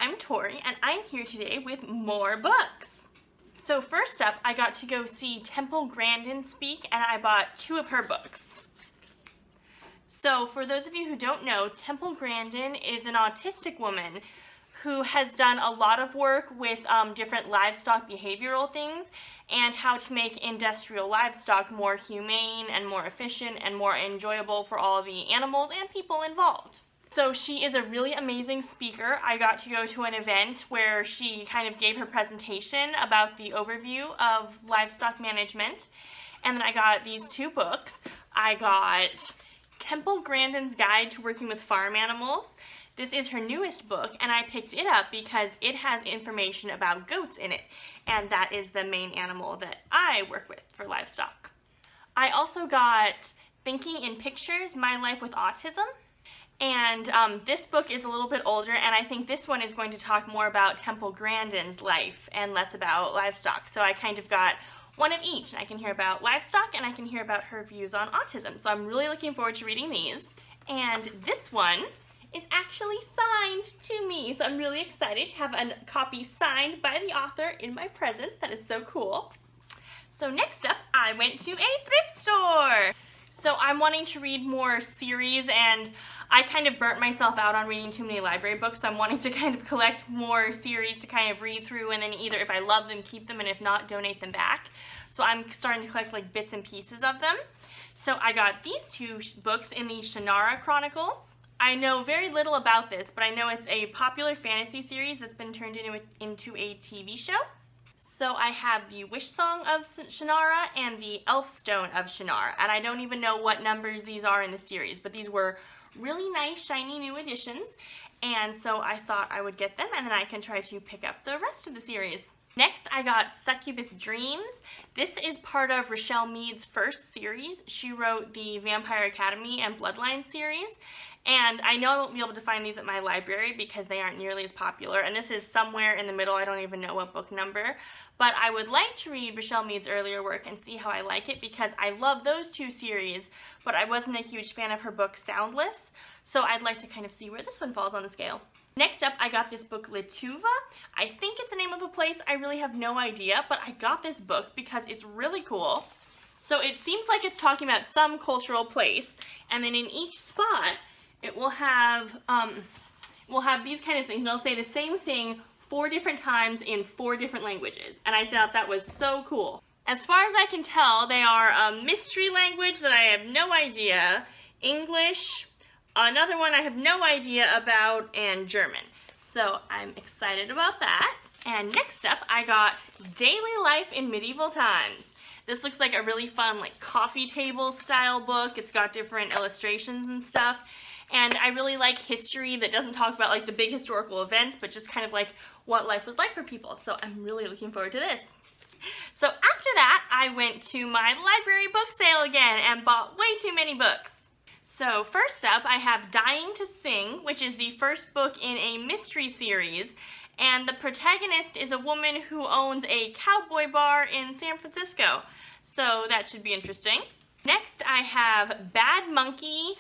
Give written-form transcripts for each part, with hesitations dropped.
I'm Tori, and I'm here today with more books. So first up, I got to go see Temple Grandin speak, and I bought 2 of her books. So for those of you who don't know, Temple Grandin is an autistic woman who has done a lot of work with different livestock behavioral things and how to make industrial livestock more humane and more efficient and more enjoyable for all the animals and people involved. So she is a really amazing speaker. I got to go to an event where she kind of gave her presentation about the overview of livestock management. And then I got these 2 books. I got Temple Grandin's Guide to Working with Farm Animals. This is her newest book, and I picked it up because it has information about goats in it, and that is the main animal that I work with for livestock. I also got Thinking in Pictures, My Life with Autism, and this book is a little bit older, and I think this one is going to talk more about Temple Grandin's life and less about livestock, so I kind of got one of each. I can hear about livestock, and I can hear about her views on autism, so I'm really looking forward to reading these. And this one is actually signed to me, so I'm really excited to have a copy signed by the author in my presence. That is so cool. So next up, I went to a thrift store. So I'm wanting to read more series, and I kind of burnt myself out on reading too many library books, so I'm wanting to kind of collect more series to kind of read through, and then either if I love them, keep them, and if not, donate them back. So I'm starting to collect like bits and pieces of them. So I got these 2 books in the Shannara Chronicles. I know very little about this, but I know it's a popular fantasy series that's been turned into a TV show. So I have the Wish Song of Shannara and the Elf Stone of Shannara, and I don't even know what numbers these are in the series, but these were really nice, shiny new editions, and so I thought I would get them, and then I can try to pick up the rest of the series. Next, I got Succubus Dreams. This is part of Rochelle Mead's first series. She wrote the Vampire Academy and Bloodline series, and I know I won't be able to find these at my library because they aren't nearly as popular, and this is somewhere in the middle. I don't even know what book number, but I would like to read Rochelle Mead's earlier work and see how I like it because I love those 2 series, but I wasn't a huge fan of her book Soundless, so I'd like to kind of see where this one falls on the scale. Next up, I got this book, Lituva. I think it's the name of a place. I really have no idea, but I got this book because it's really cool. So it seems like it's talking about some cultural place, and then in each spot, it will have these kind of things, and it'll say the same thing 4 different times in 4 different languages, and I thought that was so cool. As far as I can tell, they are a mystery language that I have no idea, English, another one I have no idea about, and German. So I'm excited about that. And next up, I got Daily Life in Medieval Times. This looks like a really fun like coffee table style book. It's got different illustrations and stuff. And I really like history that doesn't talk about like the big historical events, but just kind of like what life was like for people. So I'm really looking forward to this. So after that, I went to my library book sale again and bought way too many books. So first up, I have Dying to Sing, which is the first book in a mystery series, and the protagonist is a woman who owns a cowboy bar in San Francisco, so that should be interesting. Next, I have Bad Monkey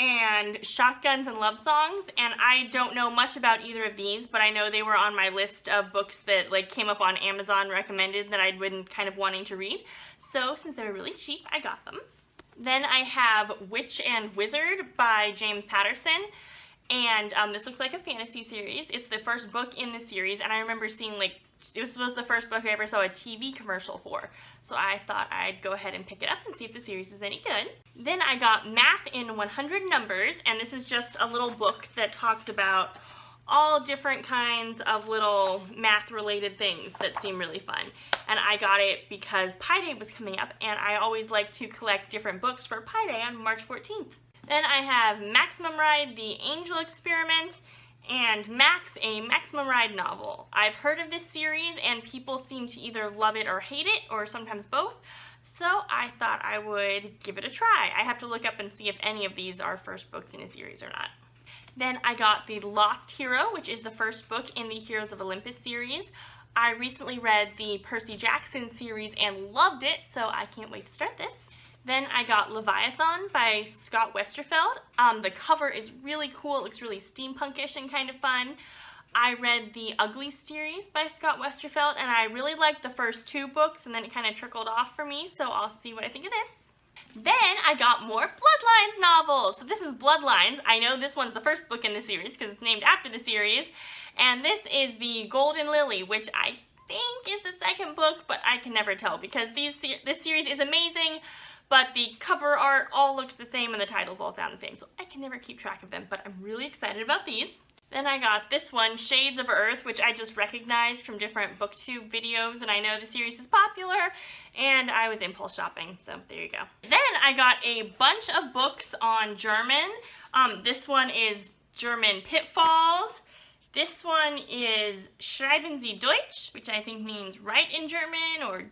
and Shotguns and Love Songs, and I don't know much about either of these, but I know they were on my list of books that like came up on Amazon recommended that I'd been kind of wanting to read, so since they were really cheap, I got them. Then I have Witch and Wizard by James Patterson, and this looks like a fantasy series. It's the first book in the series, and I remember seeing like, it was the first book I ever saw a TV commercial for, so I thought I'd go ahead and pick it up and see if the series is any good. Then I got Math in 100 Numbers, and this is just a little book that talks about all different kinds of little math-related things that seem really fun. And I got it because Pi Day was coming up, and I always like to collect different books for Pi Day on March 14th. Then I have Maximum Ride, The Angel Experiment, and Max, a Maximum Ride novel. I've heard of this series, and people seem to either love it or hate it, or sometimes both, so I thought I would give it a try. I have to look up and see if any of these are first books in a series or not. Then I got The Lost Hero, which is the first book in the Heroes of Olympus series. I recently read the Percy Jackson series and loved it, so I can't wait to start this. Then I got Leviathan by Scott Westerfeld. The cover is really cool. It looks really steampunkish and kind of fun. I read the Ugly series by Scott Westerfeld, and I really liked the first 2 books, and then it kind of trickled off for me, so I'll see what I think of this. Then I got more Bloodlines novels. So this is Bloodlines. I know this one's the first book in the series because it's named after the series. And this is the Golden Lily, which I think is the second book, but I can never tell because this series is amazing, but the cover art all looks the same and the titles all sound the same, so I can never keep track of them, but I'm really excited about these. Then I got this one, Shades of Earth, which I just recognized from different booktube videos, and I know the series is popular, and I was impulse shopping, so there you go. Then I got a bunch of books on German. This one is German Pitfalls. This one is Schreiben Sie Deutsch, which I think means write in German or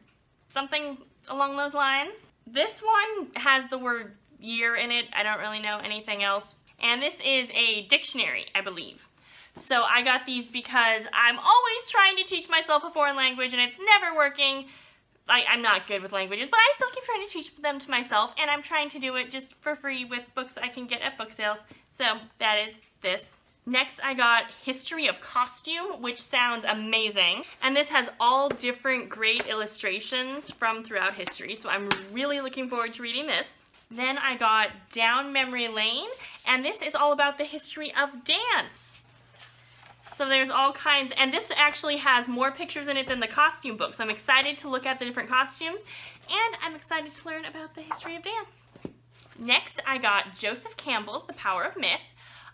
something along those lines. This one has the word year in it. I don't really know anything else. And this is a dictionary, I believe. So I got these because I'm always trying to teach myself a foreign language and it's never working. I'm not good with languages, but I still keep trying to teach them to myself, and I'm trying to do it just for free with books I can get at book sales. So that is this. Next, I got History of Costume, which sounds amazing. And this has all different great illustrations from throughout history, so I'm really looking forward to reading this. Then I got Down Memory Lane, and this is all about the history of dance. So there's all kinds, and this actually has more pictures in it than the costume book, so I'm excited to look at the different costumes, and I'm excited to learn about the history of dance. Next, I got Joseph Campbell's The Power of Myth.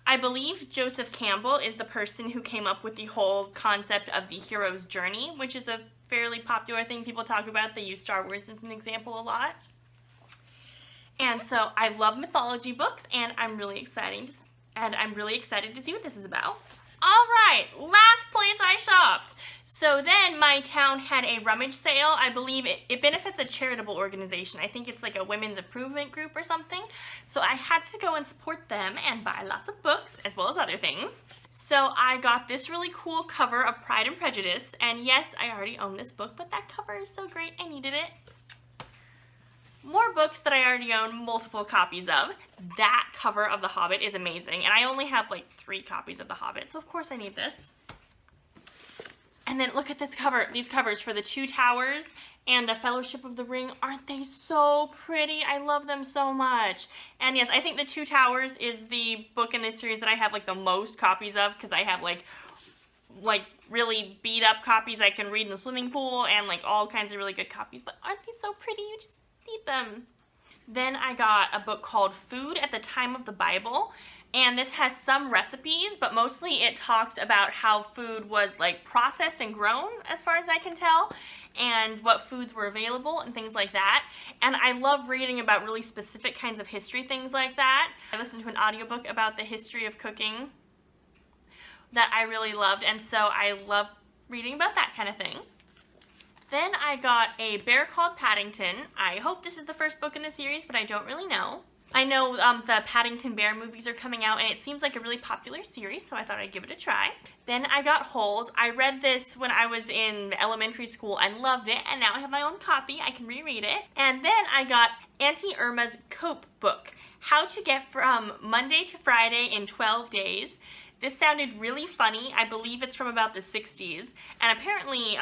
I believe Joseph Campbell is the person who came up with the whole concept of the hero's journey, which is a fairly popular thing people talk about. They use Star Wars as an example a lot. And so I love mythology books, and I'm really excited to see what this is about. Alright, last place I shopped. So then my town had a rummage sale. I believe it benefits a charitable organization. I think it's like a women's improvement group or something. So I had to go and support them and buy lots of books as well as other things. So I got this really cool cover of Pride and Prejudice. And yes, I already own this book, but that cover is so great, I needed it. More books that I already own multiple copies of. That cover of The Hobbit is amazing, and I only have like 3 copies of The Hobbit, so of course I need this. And then look at this cover, these covers for The Two Towers and The Fellowship of the Ring. Aren't they so pretty? I love them so much. And yes, I think The Two Towers is the book in this series that I have like the most copies of, because I have like really beat up copies I can read in the swimming pool and like all kinds of really good copies. But aren't they so pretty? You just need them. Then I got a book called Food at the Time of the Bible, and this has some recipes, but mostly it talks about how food was like processed and grown, as far as I can tell, and what foods were available and things like that. And I love reading about really specific kinds of history things like that. I listened to an audiobook about the history of cooking that I really loved, and so I love reading about that kind of thing. Then I got A Bear Called Paddington. I hope this is the first book in the series, but I don't really know. I know the Paddington Bear movies are coming out, and it seems like a really popular series, so I thought I'd give it a try. Then I got Holes. I read this when I was in elementary school and loved it, and now I have my own copy. I can reread it. And then I got Auntie Irma's Cope book, How to Get from Monday to Friday in 12 Days. This sounded really funny. I believe it's from about the 60s, and apparently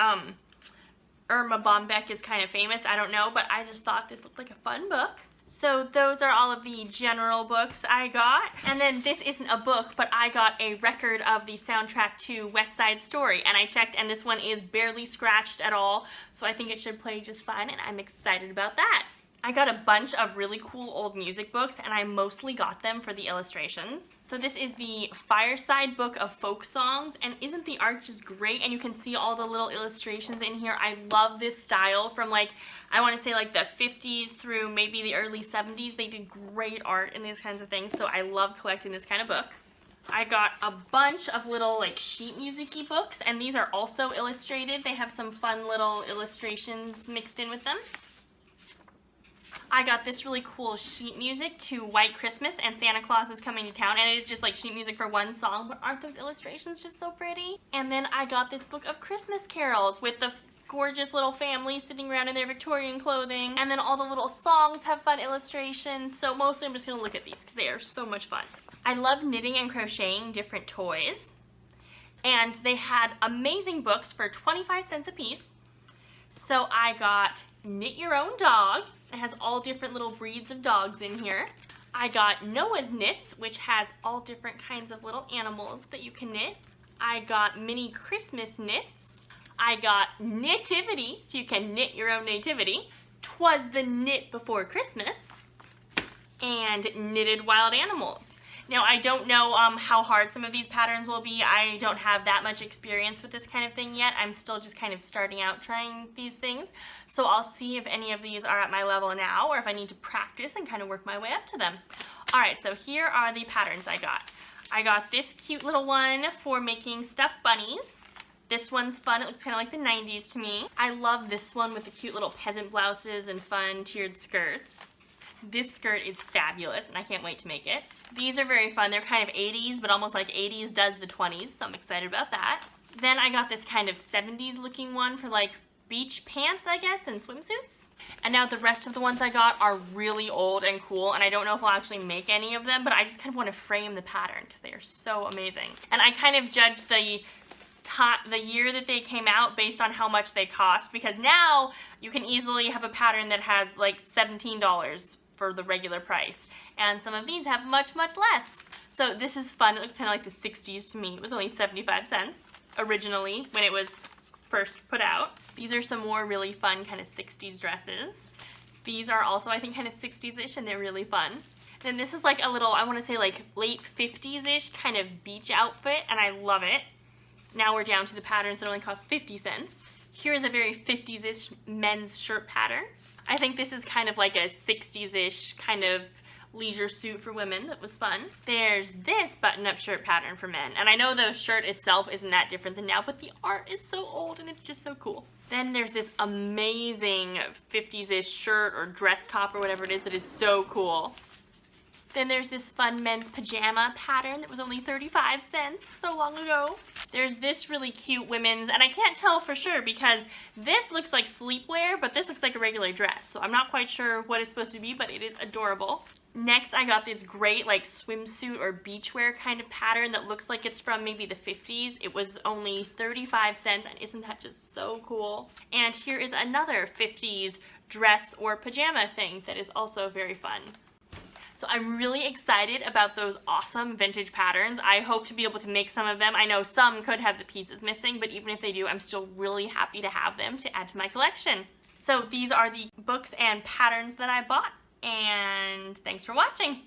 Irma Bombeck is kind of famous, I don't know, but I just thought this looked like a fun book. So those are all of the general books I got. And then this isn't a book, but I got a record of the soundtrack to West Side Story, and I checked, and this one is barely scratched at all, so I think it should play just fine, and I'm excited about that. I got a bunch of really cool old music books, and I mostly got them for the illustrations. So this is the Fireside Book of Folk Songs, and isn't the art just great? And you can see all the little illustrations in here. I love this style from like, I want to say like the 50s through maybe the early 70s. They did great art in these kinds of things, so I love collecting this kind of book. I got a bunch of little like sheet music-y books, and these are also illustrated. They have some fun little illustrations mixed in with them. I got this really cool sheet music to White Christmas and Santa Claus is Coming to Town, and it is just like sheet music for one song, but aren't those illustrations just so pretty? And then I got this book of Christmas carols with the gorgeous little families sitting around in their Victorian clothing, and then all the little songs have fun illustrations, so mostly I'm just going to look at these because they are so much fun. I love knitting and crocheting different toys. and they had amazing books for 25 cents a piece. So I got Knit Your Own Dog. It has all different little breeds of dogs in here. I got Noah's Knits, which has all different kinds of little animals that you can knit. I got Mini Christmas Knits. I got Nativity, so you can knit your own nativity. 'Twas the Knit Before Christmas. And Knitted Wild Animals. Now, I don't know how hard some of these patterns will be. I don't have that much experience with this kind of thing yet. I'm still just kind of starting out trying these things. So I'll see if any of these are at my level now or if I need to practice and kind of work my way up to them. All right, so here are the patterns I got. I got this cute little one for making stuffed bunnies. This one's fun. It looks kind of like the 90s to me. I love this one with the cute little peasant blouses and fun tiered skirts. This skirt is fabulous, and I can't wait to make it. These are very fun. They're kind of 80s, but almost like 80s does the 20s, so I'm excited about that. Then I got this kind of 70s looking one for like beach pants, I guess, and swimsuits. And now the rest of the ones I got are really old and cool, and I don't know if I'll actually make any of them, but I just kind of want to frame the pattern because they are so amazing. And I kind of judged the year that they came out based on how much they cost, because now you can easily have a pattern that has like $17 for the regular price, and some of these have much less. So this is fun. It looks kind of like the 60s to me. It was only 75 cents originally when it was first put out. These are some more really fun kind of 60s dresses. These are also, I think, kind of 60s-ish, and they're really fun. Then this is like a little, I want to say like late 50s-ish kind of beach outfit, and I love it. Now we're down to the patterns that only cost 50 cents. Here is a very 50s-ish men's shirt pattern. I think this is kind of like a 60s-ish kind of leisure suit for women that was fun. There's this button-up shirt pattern for men. And I know the shirt itself isn't that different than now, but the art is so old and it's just so cool. Then there's this amazing 50s-ish shirt or dress top or whatever it is that is so cool. Then there's this fun men's pajama pattern that was only 35 cents so long ago. There's this really cute women's, and I can't tell for sure because this looks like sleepwear, but this looks like a regular dress. So I'm not quite sure what it's supposed to be, but it is adorable. Next, I got this great like swimsuit or beachwear kind of pattern that looks like it's from maybe the 50s. It was only 35 cents, and isn't that just so cool? And here is another 50s dress or pajama thing that is also very fun. So I'm really excited about those awesome vintage patterns. I hope to be able to make some of them. I know some could have the pieces missing, but even if they do, I'm still really happy to have them to add to my collection. So these are the books and patterns that I bought, and thanks for watching.